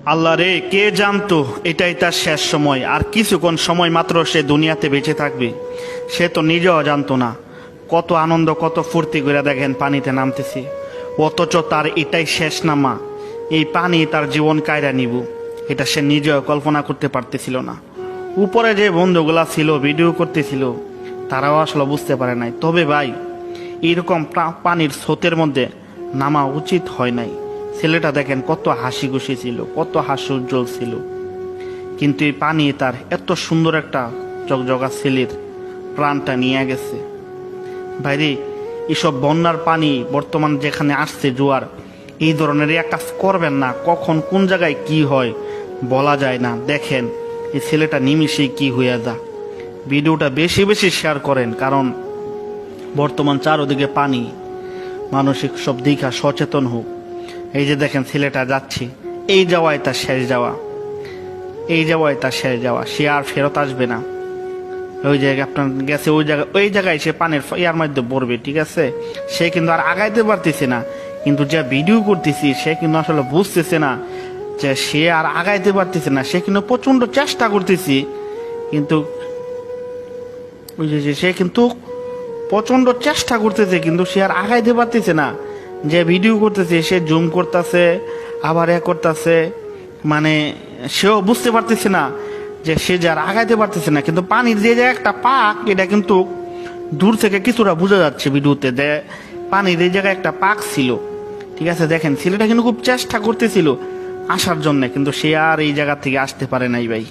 আল্লাহ রে, কে জানতো এটাই তার শেষ সময়, আর কিছুক্ষণ সময় মাত্র সে দুনিয়াতে বেঁচে থাকবে। সে তো নিজেও জানতো না। কত আনন্দ, কত ফুর্তি করে দেখেন পানিতে নামতেছে, অথচ তার এটাই শেষ নামা। এই পানি তার জীবন কায়রা নিব, এটা সে নিজেও কল্পনা করতে পারতেছিল না। উপরে যে বন্ধুগুলা ছিল ভিডিও করতেছিল, তারাও আসলে বুঝতে পারে নাই। তবে ভাই, এরকম পানির স্রোতের মধ্যে নামা উচিত হয় নাই। ছেলেটা দেখেন কত হাসি খুশি ছিল, কত হাসি উজ্জ্বল ছিল, কিন্তু এই পানি তার এত সুন্দর একটা জগজগা ছেলের প্রাণটা নিয়ে গেছে। ভাইরে, এসব বন্যার পানি বর্তমান যেখানে আসছে জোয়ার, এই ধরনের এক কাজ করবেন না। কখন কোন জায়গায় কি হয় বলা যায় না। দেখেন এই ছেলেটা নিমিশেই কি হইয়া যা। ভিডিওটা বেশি বেশি শেয়ার করেন, কারণ বর্তমান চারোদিকে পানি, মানসিক সব দিকা সচেতন হোক। এই যে দেখেন ছেলেটা যাচ্ছে, এই যাওয়ায় তার শেষ যাওয়া, এই যাওয়ায় তার শেষ যাওয়া। সে আর ফেরত আসবে না। ওই জায়গায় আপনার গেছে, ওই জায়গায় সে পানির ইয়ার মধ্যে পড়বে, ঠিক আছে। সে কিন্তু আর আগাইতে পারতেছে না, কিন্তু যে ভিডিও করতেছি সে কিন্তু আসলে বুঝতেছে না যে সে আর আগাইতে পারতেছে না। সে কিন্তু প্রচন্ড চেষ্টা করতেছি, কিন্তু ওই যে সে কিন্তু প্রচন্ড চেষ্টা করতেছে, কিন্তু সে আর আগাইতে পারতেছে না। যে ভিডিও করতেছে সে জুম করতেছে, আবার করতেছে, মানে সেও বুঝতে পারতেছে না যে সে যে আর আগাইতে পারতেছে না। কিন্তু পানির যে একটা পাক, এটা কিন্তু দূর থেকে কিছুটা বোঝা যাচ্ছে ভিডিওতে, যে পানির এই জায়গায় একটা পাক ছিল, ঠিক আছে। দেখেন ছেলেটা কিন্তু খুব চেষ্টা করতেছিল আসার জন্য, কিন্তু সে আর এই জায়গা থেকে আসতে পারে নাই ভাই।